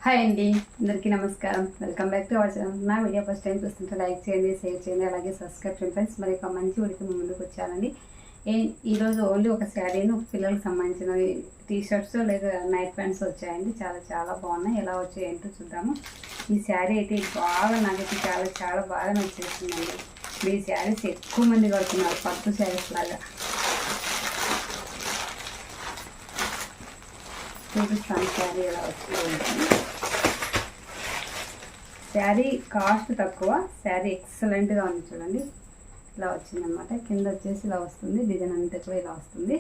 Hi అండి, అందరికీ నమస్కారం. Welcome back to our channel. నా వీడియో ఫస్ట్ టైం చూస్తుంటే లైక్ చేయండి, షేర్ చేయండి, అలాగే సబ్స్క్రైబ్ చేయండి ఫ్రెండ్స్. మరి ఒక మంచి వీడియోకి ముందుకు వచ్చానండి. ఈరోజు ఓన్లీ ఒక శారీను పిల్లలకు సంబంధించిన టీ షర్ట్స్ లేదా నైట్ ప్యాంట్స్ వచ్చాయండి. చాలా చాలా బాగున్నాయి. ఎలా వచ్చాయి ఏంటో చూద్దాము. ఈ శారీ అయితే నాకైతే చాలా చాలా బాగా నచ్చేస్తుందండి. ఈ శారీస్ ఎక్కువ మంది కడుతున్నారు, పట్టు శారీస్ లాగా. చూపిస్తాను శారీ ఎలా వచ్చింది. శారీ కాస్ట్ తక్కువ, శారీ ఎక్సలెంట్గా ఉంది చూడండి. ఇలా వచ్చిందనమాట. కింద వచ్చేసి ఇలా వస్తుంది, డిజైన్ అంతా కూడా ఇలా వస్తుంది.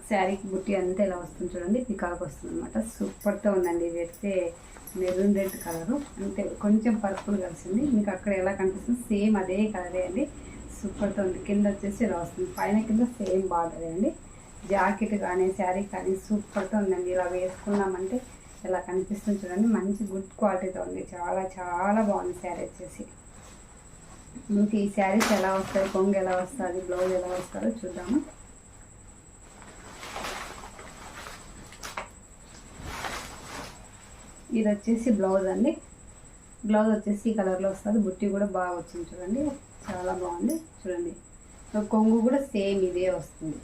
శారీకి బుట్టి అంతా ఇలా వస్తుంది చూడండి, పికాక్ వస్తుంది అనమాట. సూపర్తో ఉందండి. ఇది అయితే మెరూన్ రెడ్ కలరు, అంటే కొంచెం పర్పుల్ కలిసింది. మీకు అక్కడ ఎలా కనిపిస్తుంది సేమ్ అదే కలరే అండి. సూపర్తో ఉంది. కింద వచ్చేసి ఇలా వస్తుంది, పైన కింద సేమ్ బార్డర్ అండి. జాకెట్ కానీ శారీ కానీ సూపర్తో ఉందండి. ఇలా వేసుకున్నామంటే ఇలా కనిపిస్తుంది చూడండి. మంచి గుడ్ క్వాలిటీతో ఉంది. చాలా చాలా బాగుంది శారీ వచ్చేసి. మీకు ఈ శారీస్ ఎలా వస్తాయి, కొంగు ఎలా వస్తుంది, బ్లౌజ్ ఎలా వస్తుందో చూద్దాము. ఇది వచ్చేసి బ్లౌజ్ అండి. బ్లౌజ్ వచ్చేసి ఈ కలర్లో వస్తుంది. బుట్టి కూడా బాగా వచ్చింది చూడండి, చాలా బాగుంది చూడండి. కొంగు కూడా సేమ్ ఇదే వస్తుంది.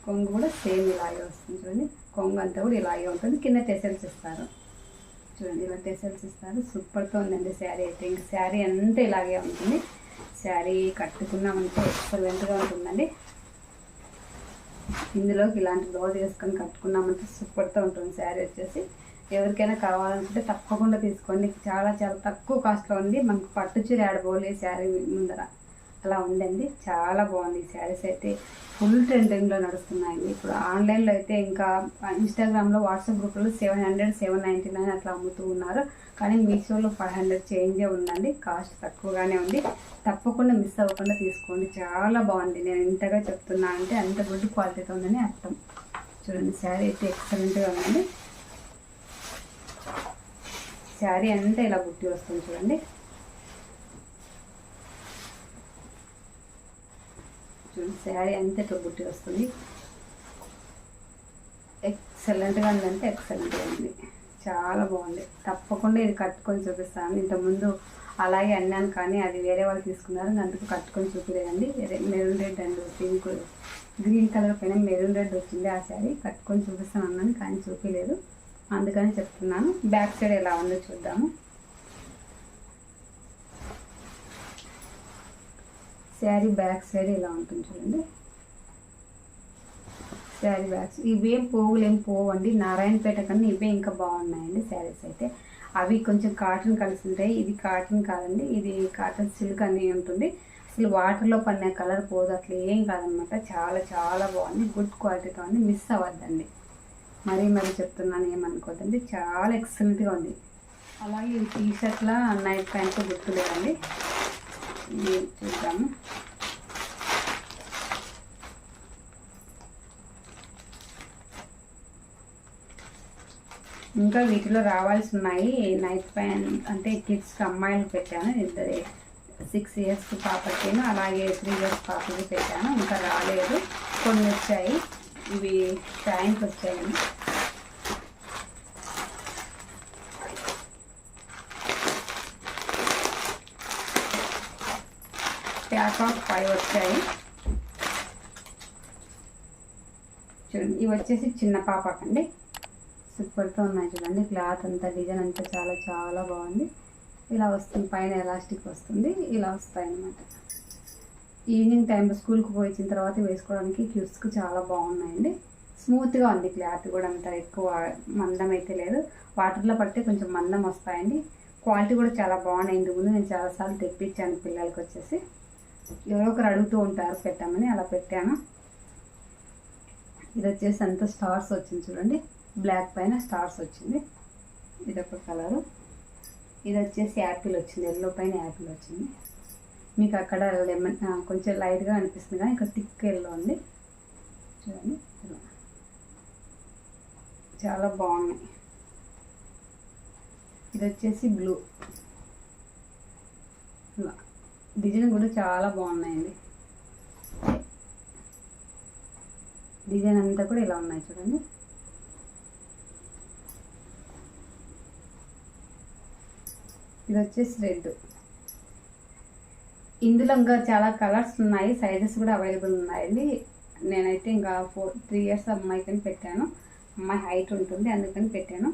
కొంగు కూడా సేమ్ ఇలాగే వస్తుంది చూడండి. కొంగు అంతా కూడా ఇలాగే ఉంటుంది. కింద టెసల్స్ ఇస్తారు చూడండి, ఇలా టెసల్స్ ఇస్తారు. సూపర్తో ఉందండి శారీ అయితే. ఇంక శారీ అంతా ఇలాగే ఉంటుంది. శారీ కట్టుకున్నామంటే ఎక్సలెంట్గా ఉంటుందండి. ఇందులోకి ఇలాంటి బ్లౌజ్ వేసుకొని కట్టుకున్నామంటే సూపర్తో ఉంటుంది శారీ వచ్చేసి. ఎవరికైనా కావాలనుకుంటే తప్పకుండా తీసుకోండి. చాలా చాలా తక్కువ కాస్ట్లో ఉంది. మనకు పట్టు చీర ఆడబోలే శారీ ముందర అలా ఉందండి. చాలా బాగుంది. ఈ శారీస్ అయితే ఫుల్ ట్రెండింగ్లో నడుస్తున్నాయండి. ఇప్పుడు ఆన్లైన్లో అయితే ఇంకా ఇన్స్టాగ్రామ్లో, వాట్సాప్ గ్రూప్లో 700, 799 అట్లా అమ్ముతూ ఉన్నారు. కానీ మీషోలో 500 చేంజే ఉందండి. కాస్ట్ తక్కువగానే ఉంది. తప్పకుండా మిస్ అవ్వకుండా తీసుకోండి. చాలా బాగుంది. నేను ఇంతగా చెప్తున్నా అంటే అంత గుడ్ క్వాలిటీతో ఉందని అర్థం. చూడండి, శారీ అయితే ఎక్సలెంట్గా ఉందండి. శారీ అంతా ఇలా బుట్టి వస్తుంది చూడండి. శారీ అంతా ఇట్లా బుట్టి వస్తుంది. ఎక్సలెంట్గా ఉందంటే ఎక్సలెంట్గా ఉంది. చాలా బాగుంది. తప్పకుండా ఇది కట్టుకొని చూపిస్తాను. ఇంతకుముందు అలాగే అన్నాను కానీ అది వేరే వాళ్ళు తీసుకున్నారు, అందుకు కట్టుకొని చూపించలేదండి. Maroon red and pink green colour పైన మెరూన్ రెడ్ వచ్చింది. ఆ శారీ కట్టుకొని చూపిస్తాను అన్నాను కానీ చూపించలేదు, అందుకని చెప్తున్నాను. బ్యాక్ సైడ్ ఎలా ఉందో చూద్దాము. శారీ బ్యాక్ సైడ్ ఇలా ఉంటుంది చూడండి. శారీ బ్యాగ్స్ ఇవేం పోగులేం పోవండి. నారాయణపేట కన్నా ఇవే ఇంకా బాగున్నాయండి శారీస్ అయితే. అవి కొంచెం కాటన్ కలిసి ఉంటాయి, ఇది కాటన్ కాదండి. ఇది కాటన్ సిల్క్ అని ఉంటుంది. అసలు వాటర్లో పడిన కలర్ పోదు, అట్లా ఏం కాదనమాట. చాలా చాలా బాగుంది. గుడ్ క్వాలిటీతో ఉంది. మిస్ అవ్వద్దండి. మరీ చెప్తున్నాను, ఏమనుకోద్దండి. చాలా ఎక్సలెంట్గా ఉంది. అలాగే ఈ టీ షర్ట్లా నైట్ ప్యాంట్ గుర్తులేదండి. ఇది చూద్దాము. ఇంకా వీటిలో రావాల్సి ఉన్నాయి. నైట్ ప్యాంట్ అంటే కిడ్స్కి అమ్మాయిలు పెట్టాను. 6 ఇయర్స్ పాపకేను, అలాగే 3 ఇయర్స్ పాపకి పెట్టాను. ఇంకా రాలేదు, కొన్ని వచ్చాయి. ఇవి ప్యాంట్ వచ్చాయండి. ప్యాక్ ఆఫ్ 5 వచ్చాయి చూడండి. ఇవి వచ్చేసి చిన్న పాపకండి. సూపర్తో ఉన్నాయి చూడండి. క్లాత్ అంతా, డిజైన్ అంతా చాలా చాలా బాగుంది. ఇలా వస్తుంది, పైన ఎలాస్టిక్ వస్తుంది, ఇలా వస్తాయి అన్నమాట. ఈవినింగ్ టైంలో స్కూల్కి పోయించిన తర్వాత వేసుకోవడానికి కిడ్స్కి చాలా బాగున్నాయండి. స్మూత్గా ఉంది. క్లాత్ కూడా అంత ఎక్కువ మందం అయితే లేదు. వాటర్లో పడితే కొంచెం మందం వస్తాయండి. క్వాలిటీ కూడా చాలా బాగున్నాయి. ఇంతకు ముందు నేను చాలాసార్లు తెప్పించాను పిల్లలకి వచ్చేసి. ఎవరో ఒకరు అడుగుతూ ఉంటారు పెట్టామని, అలా పెట్టాను. ఇది వచ్చేసి అంత స్టార్స్ వచ్చింది చూడండి. బ్లాక్ పైన స్టార్స్ వచ్చింది. ఇదొక కలరు. ఇది వచ్చేసి యాపిల్ వచ్చింది, ఎల్లో పైన యాపిల్ వచ్చింది. మీకు అక్కడ లెమన్ కొంచెం లైట్గా అనిపిస్తుంది కానీ ఇక్కడ థిక్ ఎల్లో ఉంది చూడండి. చాలా బాగున్నాయి. ఇది వచ్చేసి బ్లూ. డిజైన్ కూడా చాలా బాగున్నాయండి. డిజైన్ అంతా కూడా ఇలా ఉన్నాయి చూడండి. ఇది వచ్చేసి రెడ్. ఇందులో ఇంకా చాలా కలర్స్ ఉన్నాయి, సైజెస్ కూడా అవైలబుల్ ఉన్నాయండి. నేనైతే ఇంకా 3 ఇయర్స్ అమ్మాయికని పెట్టాను. అమ్మాయి హైట్ ఉంటుంది అందుకని పెట్టాను.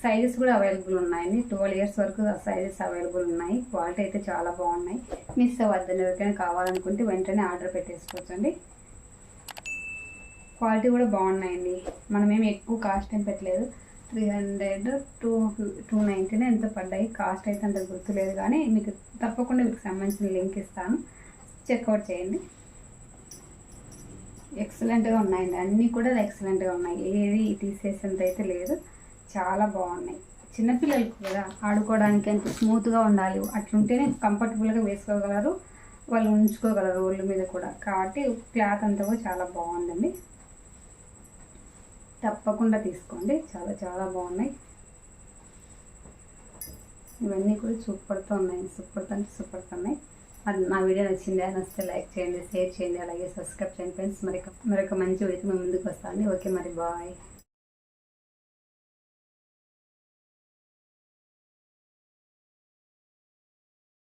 సైజెస్ కూడా అవైలబుల్ ఉన్నాయండి. 12 ఇయర్స్ వరకు సైజెస్ అవైలబుల్ ఉన్నాయి. క్వాలిటీ అయితే చాలా బాగున్నాయి. మిస్ అవ్వద్దండి. ఎవరికైనా కావాలనుకుంటే వెంటనే ఆర్డర్ పెట్టేసుకోవచ్చండి. క్వాలిటీ కూడా బాగున్నాయండి. మనమేమి ఎక్కువ కాస్ట్ ఏం పెట్టలేదు. 300 290 ఎంతో పడ్డాయి. కాస్ట్ అయితే అంత గుర్తులేదు, కానీ మీకు తప్పకుండా వీటికి సంబంధించిన లింక్ ఇస్తాను, చెక్అవుట్ చేయండి. ఎక్సలెంట్గా ఉన్నాయండి. అన్నీ కూడా ఎక్సలెంట్గా ఉన్నాయి. ఏది తీసేసేంత అయితే లేదు. చాలా బాగున్నాయి. చిన్నపిల్లలకు కూడా ఆడుకోవడానికి అంత స్మూత్గా ఉండాలి, అట్లుంటేనే కంఫర్టబుల్గా వేసుకోగలరు, వాళ్ళు ఉంచుకోగలరు ఒళ్ళు మీద కూడా. కాబట్టి క్లాత్ అంతా కూడా చాలా బాగుందండి. తప్పకుండా తీసుకోండి. చాలా చాలా బాగున్నాయి. ఇవన్నీ కూడా సూపర్తో ఉన్నాయి. సూపర్తో ఉన్నాయి. అది నా వీడియో నచ్చితే లైక్ చేయండి, షేర్ చేయండి, అలాగే సబ్స్క్రైబ్ చేయండి ఫ్రెండ్స్. మరొక మంచి వీడియోతో మేము ముందుకు వస్తాను. ఓకే మరి బాయ్.